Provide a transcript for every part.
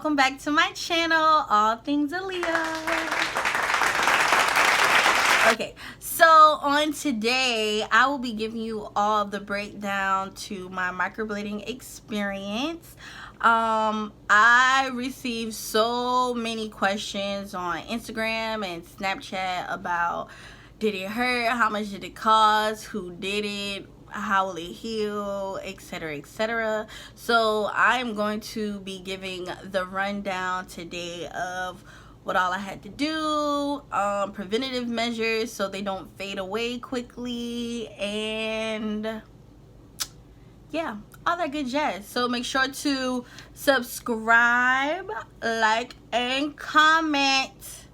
welcome back to my channel, All Things Aaliyah. Okay, so on today, I will be giving you all the breakdown to my microblading experience. I received so many questions on Instagram and Snapchat about, did it hurt, how much did it cost, who did it, how will it heal, etc, etc. So I'm going to be giving the rundown today of what all I had to do, preventative measures so they don't fade away quickly, and yeah, all that good jazz. So make sure to subscribe, like, and comment,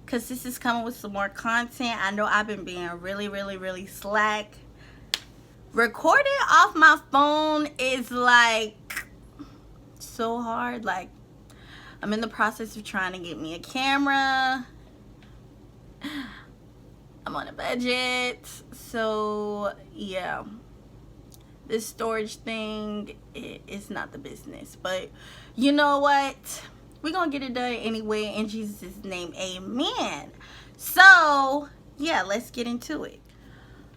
because this is coming with some more content. I know I've been being really slack. Recording off my phone is like so hard. Like, I'm in the process of trying to get me a camera. I'm on a budget, so yeah, this storage thing is not the business, but you know what, we're gonna get it done anyway in Jesus' name, amen. So yeah, let's get into it.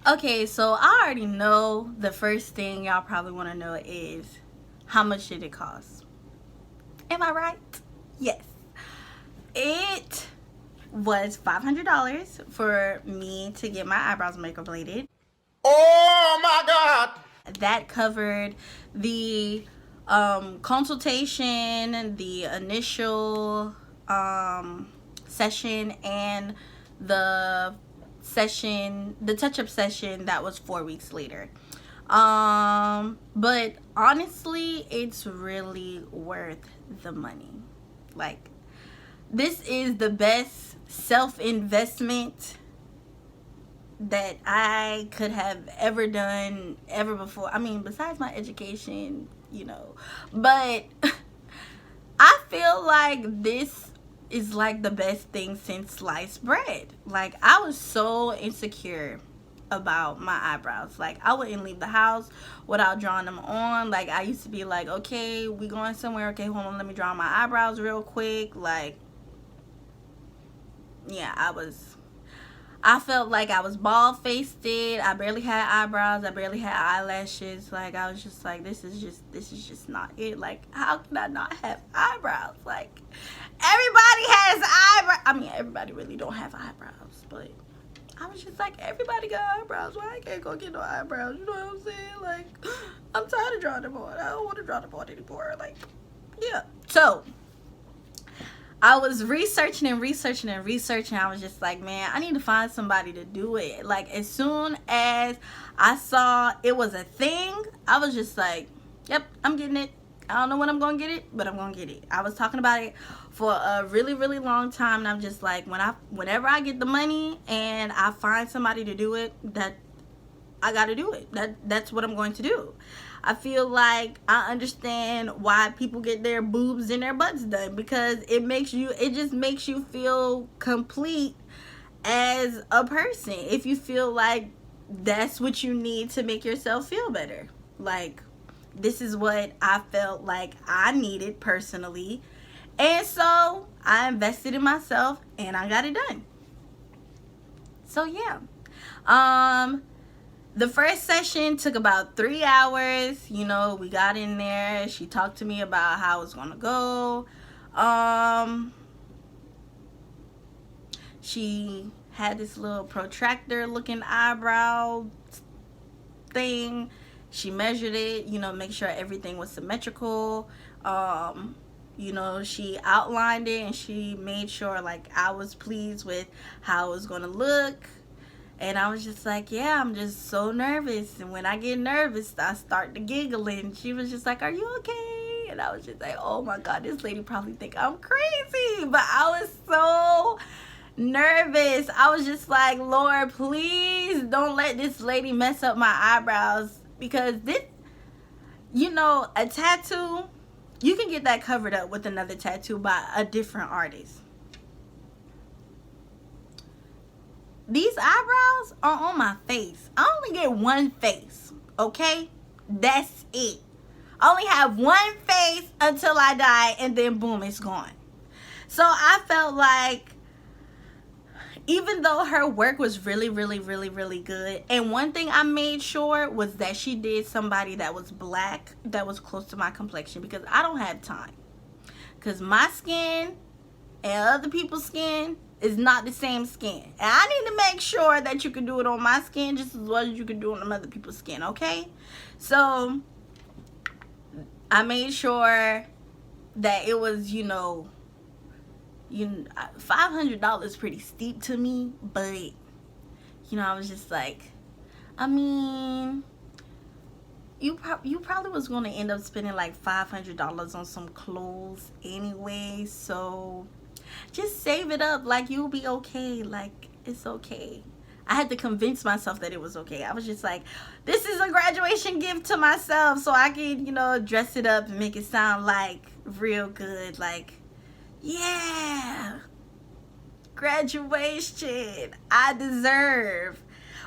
Okay, so I already know the first thing y'all probably want to know is, how much did it cost? Am I right? Yes. It was $500 for me to get my eyebrows microbladed. Oh my God! That covered the consultation, the initial session, and the touch-up session that was 4 weeks later. But honestly, it's really worth the money. Like, this is the best self-investment that I could have ever done ever before. I mean, besides my education, you know, but I feel like this is like the best thing since sliced bread. Like, I was so insecure about my eyebrows. Like, I wouldn't leave the house without drawing them on. Like, I used to be like, okay, we going somewhere, okay, hold on, let me draw my eyebrows real quick. Like, yeah, I felt like I was bald-faced. I barely had eyebrows. I barely had eyelashes. Like, I was just like, this is just not it. Like, how can I not have eyebrows? Like, everybody has eyebrows. I mean, everybody really don't have eyebrows, but I was just like, everybody got eyebrows. Why I can't go get no eyebrows? You know what I'm saying? Like, I'm tired of drawing them on. I don't want to draw them on anymore. Like, yeah. So I was researching. I was just like, man, I need to find somebody to do it. Like, as soon as I saw it was a thing, I was just like, yep, I'm getting it. I don't know when I'm gonna get it, but I'm gonna get it. I was talking about it for a really long time, and I'm just like, whenever I get the money and I find somebody to do it, that I gotta do it. That's what I'm going to do. I feel like I understand why people get their boobs and their butts done, because it just makes you feel complete as a person. If you feel like that's what you need to make yourself feel better. Like, this is what I felt like I needed personally. And so I invested in myself and I got it done. So yeah. The first session took about 3 hours. You know, we got in there. She talked to me about how it's gonna go. She had this little protractor looking eyebrow thing. She measured it, you know, make sure everything was symmetrical. You know, she outlined it and she made sure, like, I was pleased with how it was gonna look. And I was just like, yeah, I'm just so nervous. And when I get nervous, I start to giggle. And she was just like, are you okay? And I was just like, oh my God, this lady probably think I'm crazy. But I was so nervous. I was just like, Lord, please don't let this lady mess up my eyebrows. Because this, you know, a tattoo, you can get that covered up with another tattoo by a different artist. These eyebrows are on my face. I only get one face, okay? That's it. I only have one face until I die, and then boom, it's gone. So I felt like, even though her work was really, really, really, really good, and one thing I made sure was that she did somebody that was black, that was close to my complexion, because I don't have time. Because my skin and other people's skin is not the same skin. And I need to make sure that you can do it on my skin just as well as you can do it on other people's skin, okay? So I made sure that it was, $500 is pretty steep to me, but I was just like, I mean, you probably was going to end up spending like $500 on some clothes anyway, so just save it up. Like, you'll be okay. Like, it's okay. I had to convince myself that it was okay. I was just like, this is a graduation gift to myself, so I can, dress it up and make it sound like real good. Like, yeah, graduation, I deserve.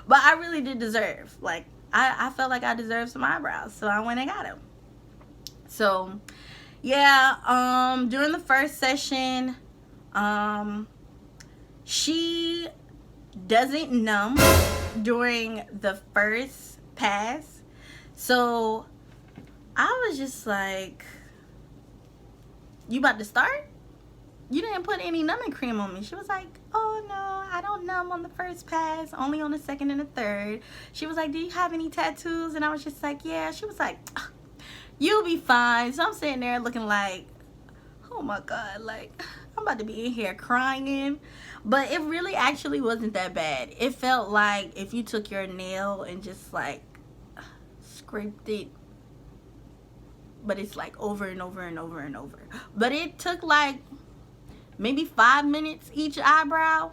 But I really did deserve. Like, I felt like I deserved some eyebrows, so I went and got them. So yeah, during the first session, she doesn't numb during the first pass. So I was just like, you about to start? You didn't put any numbing cream on me. She was like, oh no, I don't numb on the first pass, only on the second and the third. She was like, do you have any tattoos? And I was just like, yeah. She was like, you'll be fine. So I'm sitting there looking like, oh my God, like, I'm about to be in here crying. But it really actually wasn't that bad. It felt like if you took your nail and just like scraped it, but it's like over and over and over and over. But it took like maybe 5 minutes each eyebrow,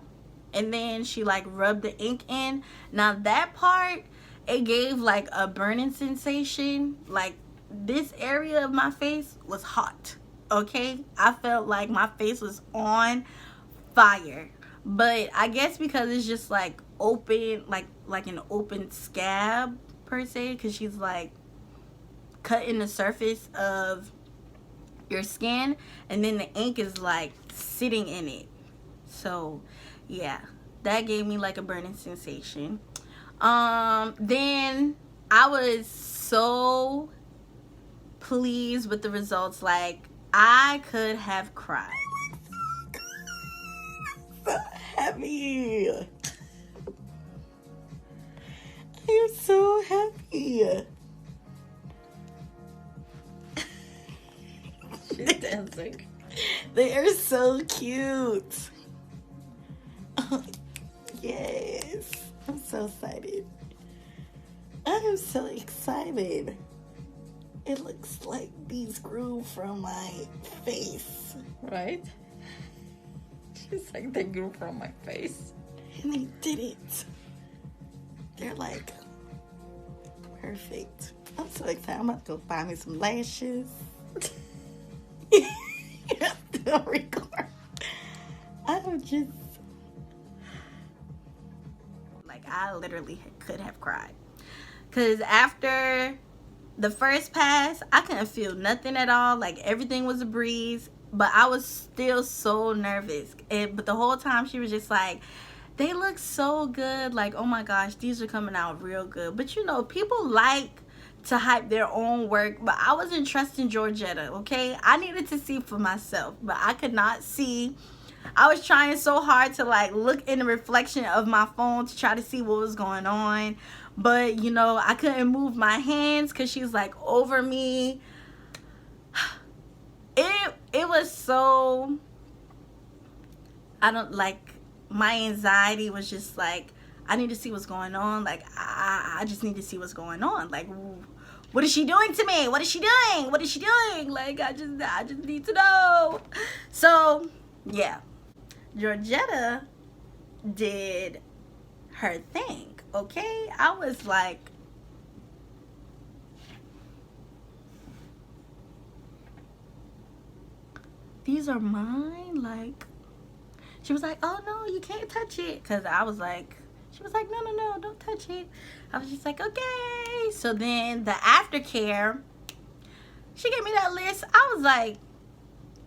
and then she like rubbed the ink in. Now that part, it gave like a burning sensation. Like, this area of my face was hot, okay? I felt like my face was on fire. But I guess because it's just like open, like an open scab per se, because she's like cutting the surface of your skin, and then the ink is like sitting in it. So yeah, that gave me like a burning sensation. Then I was so pleased with the results. Like, I could have cried. So happy. I am so happy. She's dancing. They are so cute. Yes. I'm so excited. I am so excited. It looks like these grew from my face. Right? She's like, they grew from my face. And they didn't. They're like perfect. I'm so excited. I'm about to go find me some lashes. Still record. I'm just like, I literally could have cried, because after the first pass, I couldn't feel nothing at all. Like, everything was a breeze, but I was still so nervous. But the whole time she was just like, they look so good. Like, oh my gosh, these are coming out real good. But people like to hype their own work, but I wasn't trusting Georgetta, okay? I needed to see for myself, but I could not see. I was trying so hard to like look in the reflection of my phone to try to see what was going on, but I couldn't move my hands because she's like over me. It was so, I don't like, my anxiety was just like, I need to see what's going on. Like, I just need to see what's going on. Like, what is she doing to me? What is she doing? What is she doing? Like, I just need to know. So yeah, Georgetta did her thing, okay? I was like, these are mine? Like, she was like, oh no, you can't touch it. Because I was like, she was like, no, don't touch it. I was just like, okay. So then the aftercare, She gave me that list. I was like,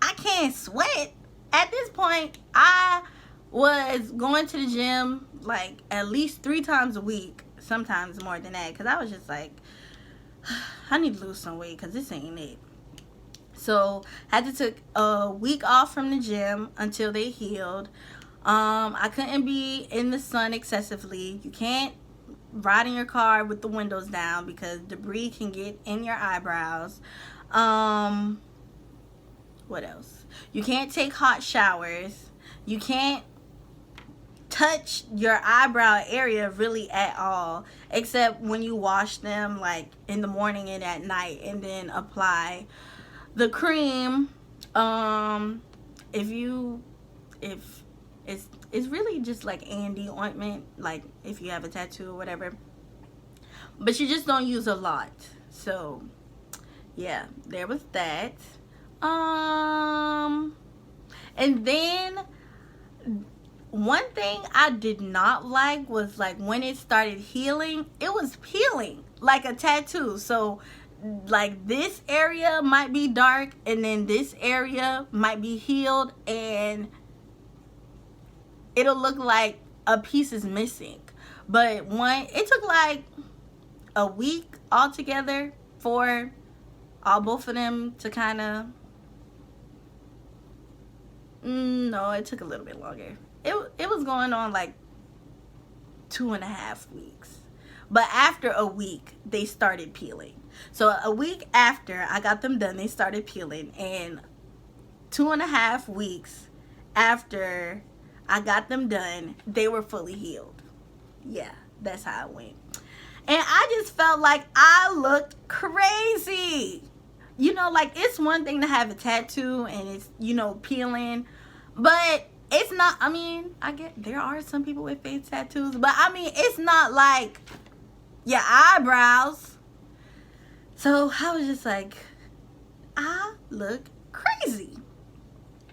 I can't sweat. At this point, I was going to the gym like at least 3 times a week, sometimes more than that, because I was just like, I need to lose some weight because this ain't it. So I had to take a week off from the gym until they healed. I couldn't be in the sun excessively. You can't ride in your car with the windows down because debris can get in your eyebrows. What else? You can't take hot showers. You can't touch your eyebrow area really at all, except when you wash them like in the morning and at night, and then apply the cream. If it's really just like Andy ointment, like if you have a tattoo or whatever, but you just don't use a lot. So yeah, there was that. And then one thing I did not like was like when it started healing, it was peeling like a tattoo. So like this area might be dark and then this area might be healed, and it'll look like a piece is missing. But it took like a week altogether for both of them to kind of, no, it took a little bit longer. It was going on like 2.5 weeks. But after a week, they started peeling. So a week after I got them done, they started peeling. And 2.5 weeks after I got them done, they were fully healed. Yeah, that's how it went. And I just felt like I looked crazy. You know, like it's one thing to have a tattoo and it's, you know, peeling. But it's not, I mean, I get there are some people with face tattoos. But I mean, it's not like your eyebrows. So I was just like, I look crazy.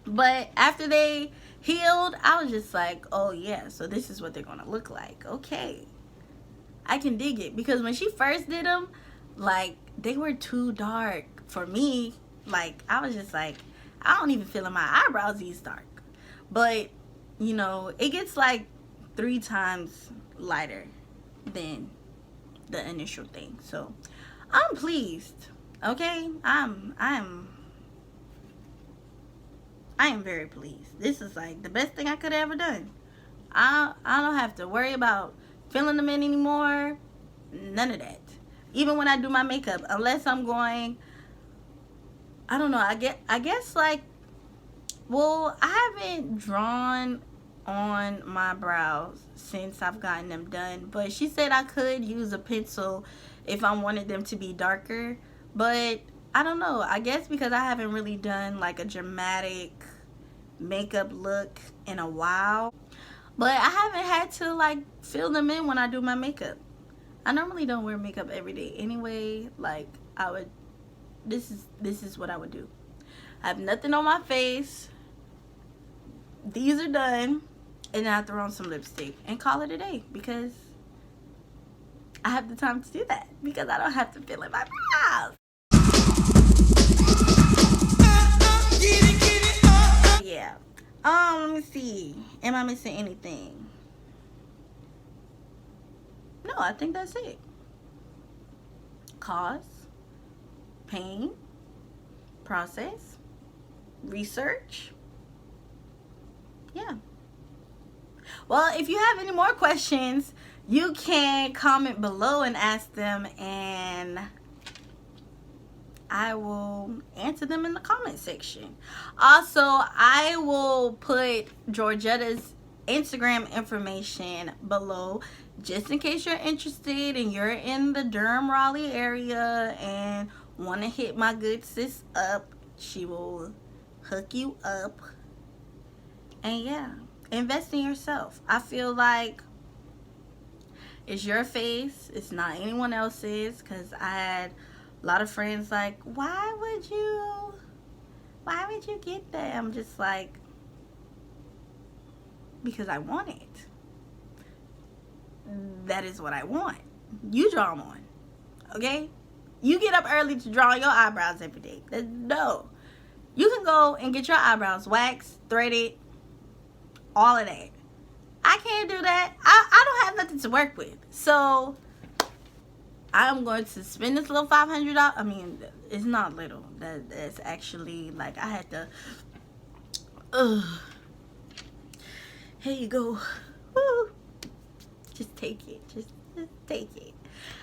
But after they healed, I was just like, oh yeah, so this is what they're gonna look like. Okay, I can dig it. Because when she first did them, like they were too dark for me. Like I was just like, I don't even feel in my eyebrows these dark. But you know, it gets like 3 times lighter than the initial thing. So I'm pleased. Okay, I am very pleased. This is like the best thing I could have ever done. I don't have to worry about filling them in anymore. None of that. Even when I do my makeup, unless I'm going, I don't know, I guess like, well, I haven't drawn on my brows since I've gotten them done, but she said I could use a pencil if I wanted them to be darker. But I don't know, I guess because I haven't really done like a dramatic makeup look in a while, but I haven't had to like fill them in when I do my makeup. I normally don't wear makeup every day anyway. Like I would, this is what I would do. I have nothing on my face, these are done, and then I throw on some lipstick and call it a day, because I have the time to do that, because I don't have to fill in my brows. Yeah. Let me see. Am I missing anything? No, I think that's it. Cause, pain, process, research. Yeah. Well, if you have any more questions, you can comment below and ask them, and I will answer them in the comment section. Also, I will put Georgetta's Instagram information below, just in case you're interested and you're in the Durham, Raleigh area and want to hit my good sis up. She will hook you up. And yeah, invest in yourself. I feel like it's your face, it's not anyone else's, because I had a lot of friends like, why would you get that? I'm just like, because I want it. That is what I want. You draw them on, okay? You get up early to draw your eyebrows every day. No. You can go and get your eyebrows waxed, threaded, all of that. I can't do that. I don't have nothing to work with. So I'm going to spend this little $500. I mean, it's not little. That's actually like I had to. Here you go. Woo. Just take it. Just take it.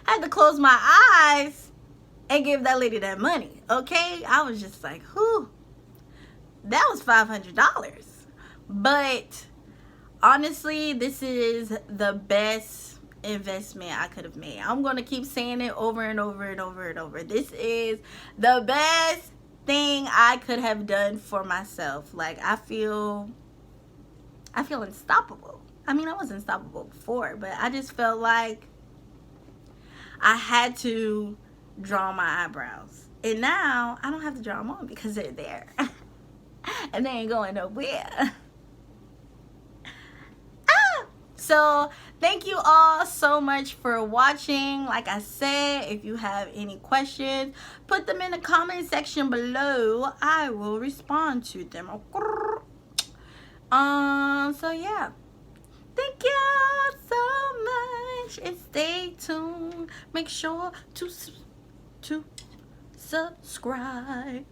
I had to close my eyes and give that lady that money. Okay, I was just like, whew. That was $500. But honestly, this is the best investment I could have made. I'm going to keep saying it over and over and over and over. This is the best thing I could have done for myself. Like, I feel unstoppable. I mean, I was unstoppable before, but I just felt like I had to draw my eyebrows. And now I don't have to draw them on because they're there. And they ain't going nowhere. So thank you all so much for watching. Like I said, if you have any questions, put them in the comment section below. I will respond to them. So yeah, thank you so much, and stay tuned. Make sure to subscribe.